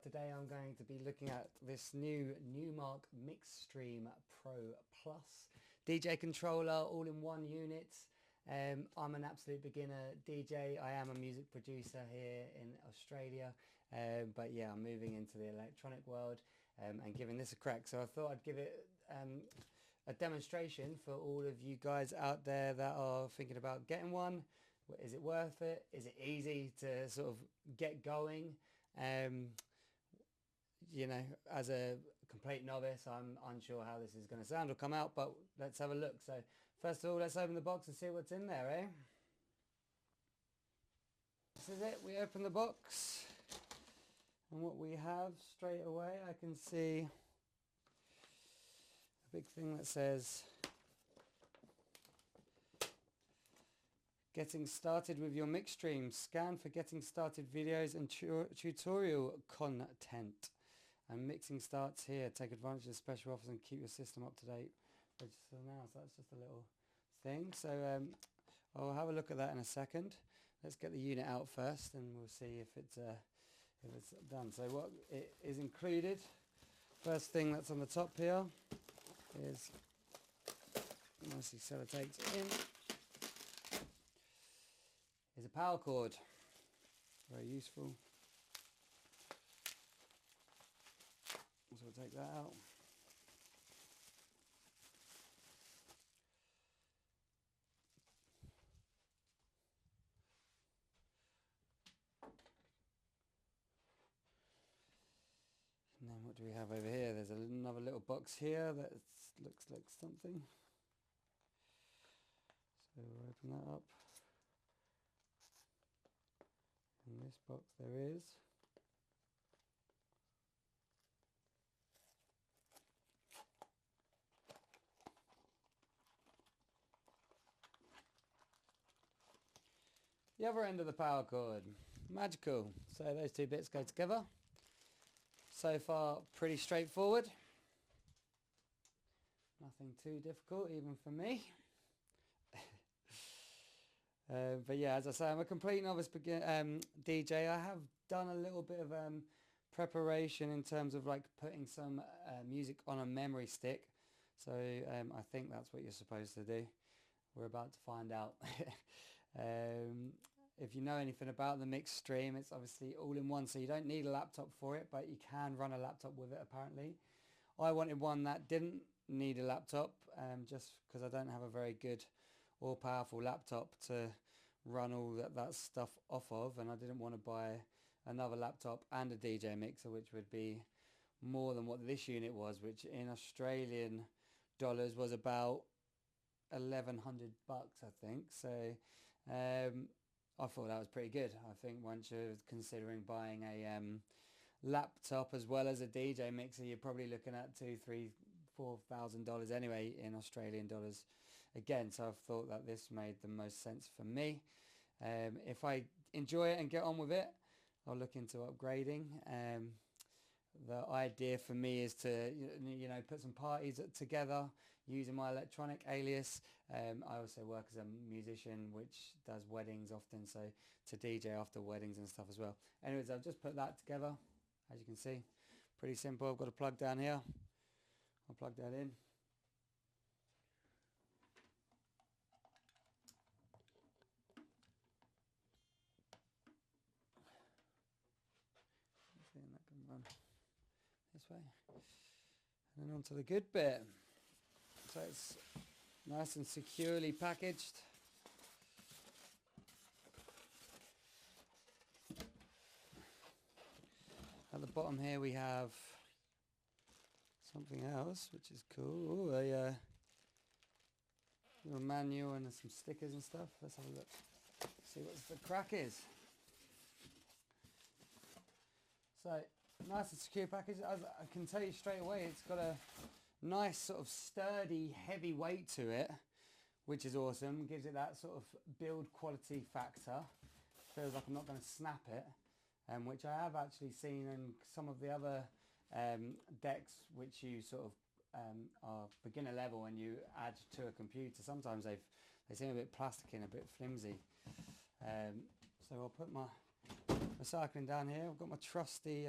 Today I'm going to be looking at this new Newmark Mixstream Pro Plus DJ controller, all in one unit. I'm an absolute beginner DJ. I am a music producer here in Australia, but yeah, I'm moving into the electronic world and giving this a crack. So I thought I'd give it a demonstration for all of you guys out there that are thinking about getting one. Is it worth it? Is it easy to sort of get going? You know, as a complete novice, I'm unsure how this is going to sound or come out, but let's have a look. So first of all, let's open the box and see what's in there, eh? This is it. We open the box, and what we have straight away, I can see a big thing that says getting started with your mix stream. Scan for getting started videos and tutorial content. And mixing starts here. Take advantage of the special offers and keep your system up to date. Register now. So that's just a little thing. So I'll have a look at that in a second. Let's get the unit out first, and we'll see if it's done. So what it is included. First thing that's on the top here is nicely sellotaped in. Is a power cord. Very useful. So we'll take that out. And then what do we have over here? There's another little box here that looks like something. So we'll open that up. In this box there is the other end of the power cord. Magical. So those two bits go together. So far pretty straightforward. Nothing too difficult even for me. But yeah, as I say, I'm a complete novice DJ. I have done a little bit of preparation in terms of like putting some music on a memory stick. So I think that's what you're supposed to do. We're about to find out. If you know anything about the mix stream, it's obviously all in one, so you don't need a laptop for it, but you can run a laptop with it apparently. I wanted one that didn't need a laptop, just because I don't have a very good or powerful laptop to run all that stuff off of, and I didn't want to buy another laptop and a DJ mixer, which would be more than what this unit was, which in Australian dollars was about $1,100, I think. So I thought that was pretty good. I think once you're considering buying a laptop as well as a DJ mixer, you're probably looking at $2,000, $3,000, $4,000 anyway in Australian dollars again. So I thought that this made the most sense for me. If I enjoy it and get on with it, I'll look into upgrading. The idea for me is to, you know, put some parties together using my electronic alias. I also work as a musician which does weddings often, so to DJ after weddings and stuff as well. Anyways, I've just put that together, as you can see. Pretty simple. I've got a plug down here. I'll plug that in. I think that can run this way, and then onto the good bit. So it's nice and securely packaged. At the bottom here we have something else which is cool. Ooh, a little manual and some stickers and stuff. Let's have a look, see what the crack is. So nice and secure package. As I can tell you straight away, it's got a nice sort of sturdy, heavy weight to it, which is awesome. Gives it that sort of build quality factor. Feels like I'm not going to snap it, which I have actually seen in some of the other decks, which you sort of are beginner level and you add to a computer. Sometimes they seem a bit plasticky and a bit flimsy. So I'll put my recycling down here. I've got my trusty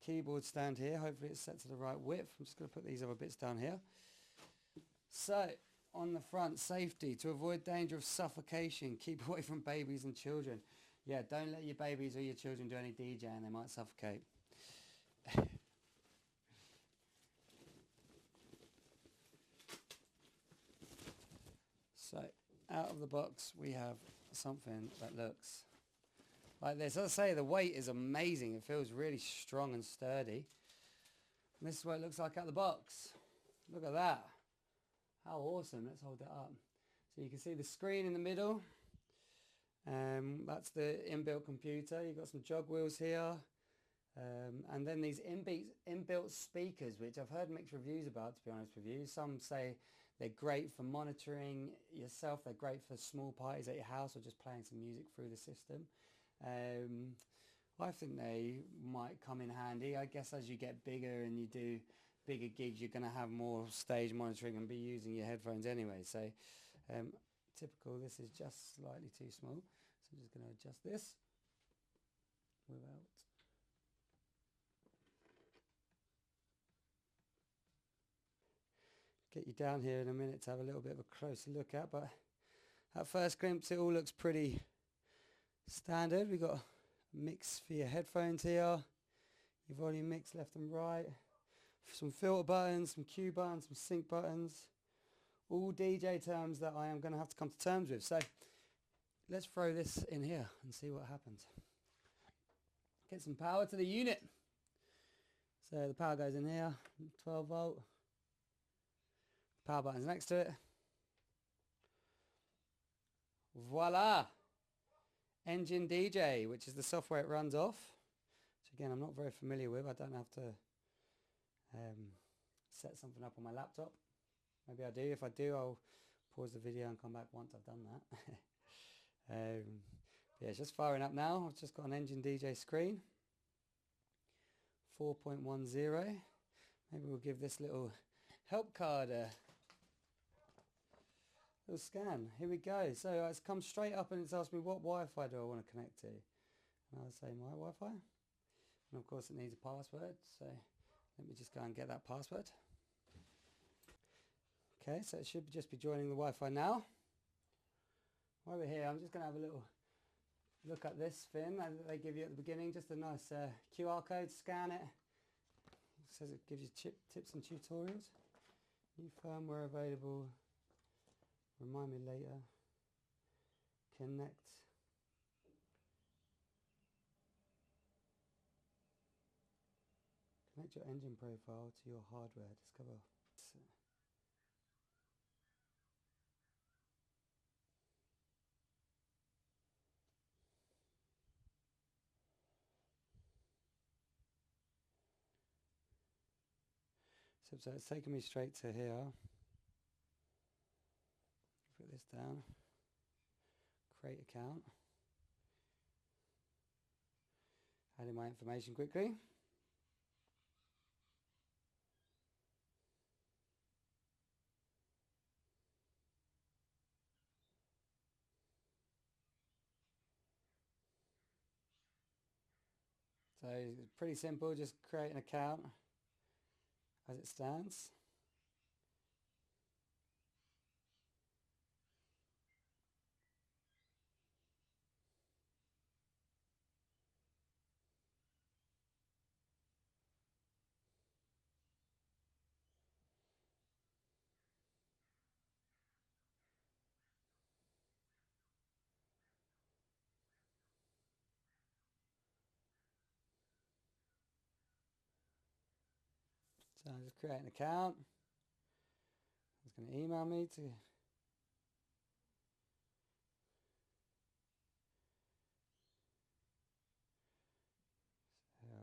keyboard stand here. Hopefully it's set to the right width. I'm just going to put these other bits down here. So, on the front, safety. To avoid danger of suffocation, keep away from babies and children. Yeah, don't let your babies or your children do any DJing, they might suffocate. So, out of the box we have something that looks like this. As I say, the weight is amazing. It feels really strong and sturdy. And this is what it looks like out of the box. Look at that. How awesome. Let's hold it up. So you can see the screen in the middle. That's the inbuilt computer. You've got some jog wheels here. And then these inbuilt speakers, which I've heard mixed reviews about, to be honest with you. Some say they're great for monitoring yourself. They're great for small parties at your house or just playing some music through the system. I think they might come in handy. I guess as you get bigger and you do bigger gigs, you're going to have more stage monitoring and be using your headphones anyway. So typical, this is just slightly too small. So I'm just going to adjust this without... Get you down here in a minute to have a little bit of a closer look at, but at first glimpse it all looks pretty standard. We've got a mix for your headphones here, your volume mix left and right, some filter buttons, some cue buttons, some sync buttons, all DJ terms that I am going to have to come to terms with. So let's throw this in here and see what happens. Get some power to the unit. So the power goes in here, 12 volt. Power button's next to it. Voila! Engine DJ, which is the software it runs off. Which again, I'm not very familiar with. I don't have to set something up on my laptop. Maybe I do. If I do, I'll pause the video and come back once I've done that. Yeah, it's just firing up now. I've just got an Engine DJ screen. 4.10. Maybe we'll give this little help card a little scan. Here we go. So it's come straight up and it's asked me what Wi-Fi do I want to connect to. And I'll say my Wi-Fi. And of course it needs a password. So let me just go and get that password. Okay, so it should just be joining the Wi-Fi now. While we're here, I'm just going to have a little look at this thing that they give you at the beginning. Just a nice QR code, scan it. It says it gives you tips and tutorials. New firmware available. Remind me later. Connect. Connect your engine profile to your hardware. Discover. So it's taken me straight to here. Put this down. Create account. Add in my information quickly. So it's pretty simple, just create an account as it stands. So I'll just create an account. It's going to email me to I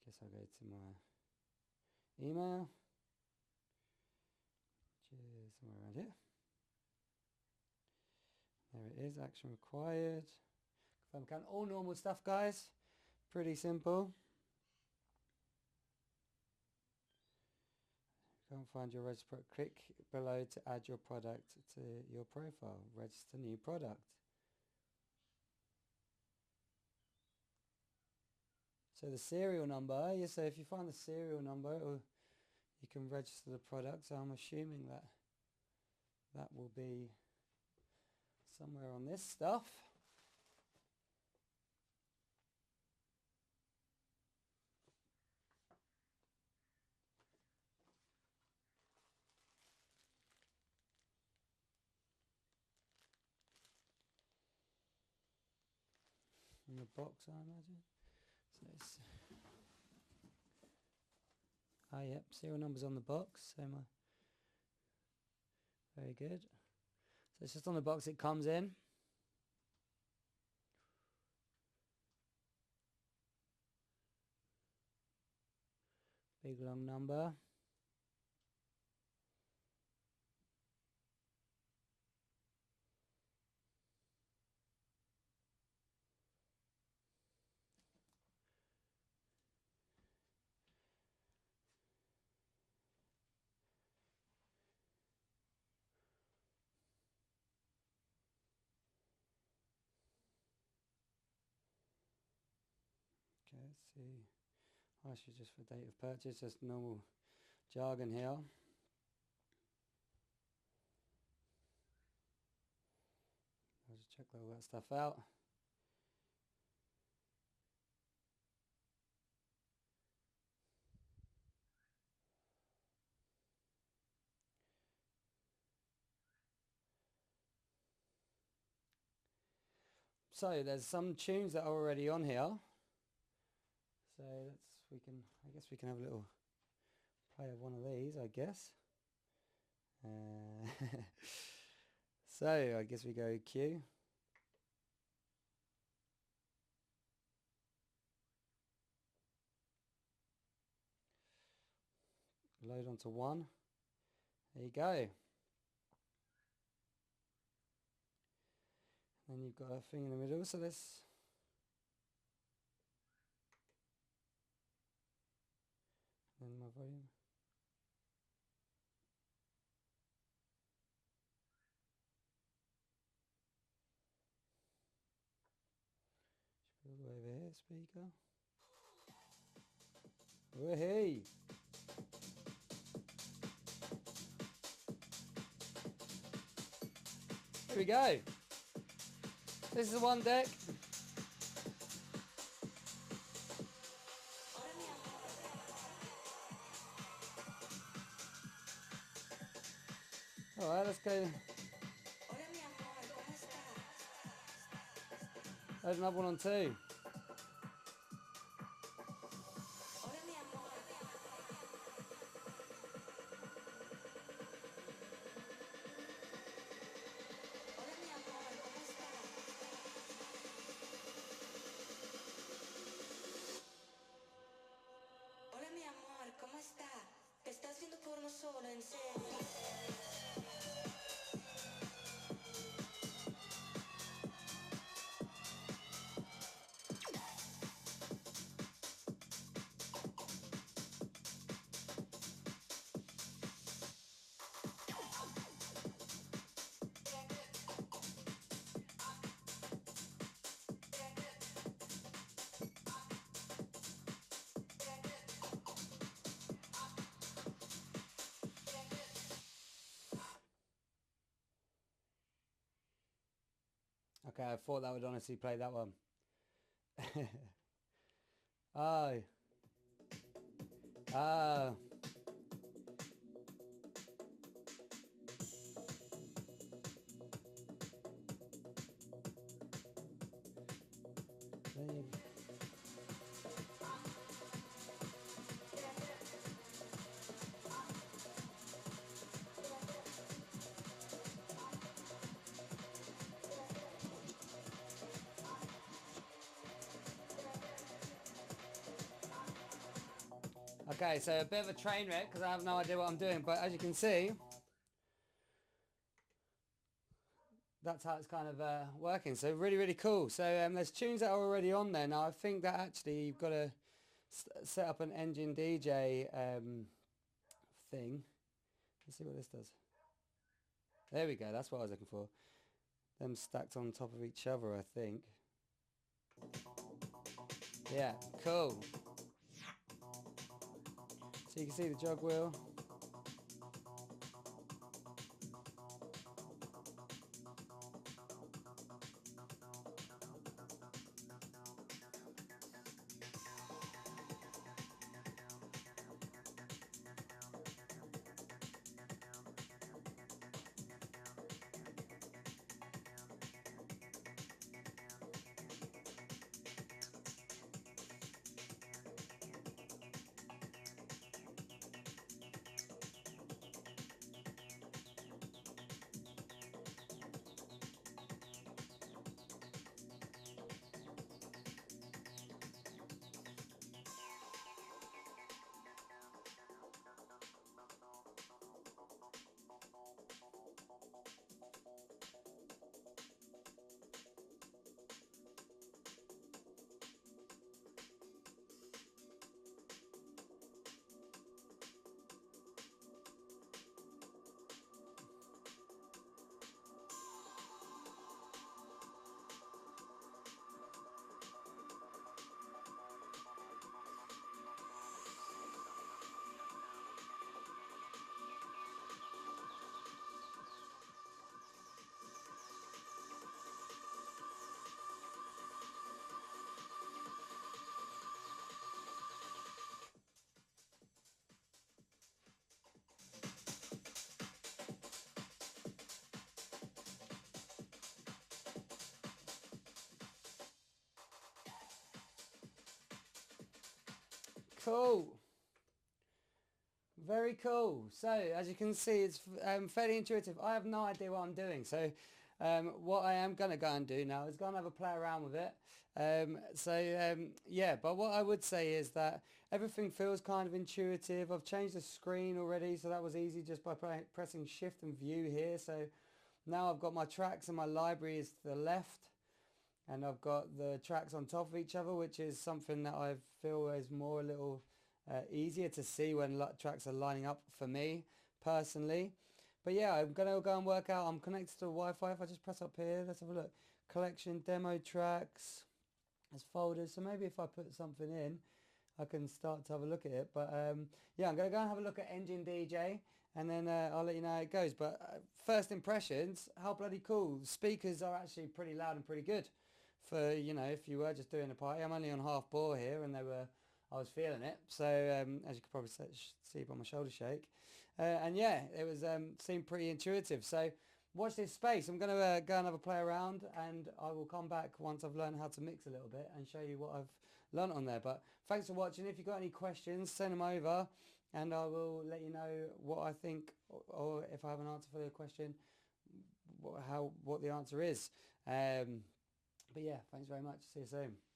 guess I'll go to my email, which is somewhere around here. There it is, action required. Confirm account, all normal stuff guys, pretty simple. Can't find your register, click below to add your product to your profile. Register new product. So the serial number, yeah, so if you find the serial number, you can register the product. So I'm assuming that that will be somewhere on this stuff. In the box, I imagine. So it's, yep, serial numbers on the box. So very good. So it's just on the box it comes in. Big long number. Okay, let's see. Actually, just for date of purchase, just normal jargon here. I'll just check all that stuff out. So there's some tunes that are already on here. So I guess we can have a little play of one of these, I guess. So I guess we go Q. Load onto 1. There you go. Then you've got a thing in the middle, so let's then my volume. Should be all the way over here, speaker. Woohoo! Here we go. This is one deck. Alright, let's go. There's another one on 2. Okay, I thought that would honestly play that one. Oh. Ah. Okay, so a bit of a train wreck because I have no idea what I'm doing, but as you can see, that's how it's kind of working. So really, really cool. So there's tunes that are already on there. Now I think that actually you've got to set up an engine DJ thing. Let's see what this does. There we go. That's what I was looking for. Them stacked on top of each other, I think. Yeah, cool. So you can see the jog wheel. Cool. Very cool. So as you can see, it's fairly intuitive. I have no idea what I'm doing. So what I am going to go and do now is go and have a play around with it. Yeah, but what I would say is that everything feels kind of intuitive. I've changed the screen already, so that was easy just by pressing shift and view here. So now I've got my tracks and my library is to the left, and I've got the tracks on top of each other, which is something that I feel is more a little easier to see when tracks are lining up for me personally. But yeah, I'm going to go and work out. I'm connected to Wi-Fi. If I just press up here, let's have a look. Collection, demo tracks, as folders. So maybe if I put something in, I can start to have a look at it. But yeah, I'm going to go and have a look at Engine DJ, and then I'll let you know how it goes. But first impressions, how bloody cool. Speakers are actually pretty loud and pretty good for, you know, if you were just doing a party. I'm only on half bore here, and I was feeling it. So as you could probably see by my shoulder shake. And yeah, it was seemed pretty intuitive. So watch this space. I'm going to go and have a play around, and I will come back once I've learned how to mix a little bit and show you what I've learned on there. But thanks for watching. If you've got any questions, send them over, and I will let you know what I think, or if I have an answer for your question, what the answer is. But yeah, thanks very much. See you soon.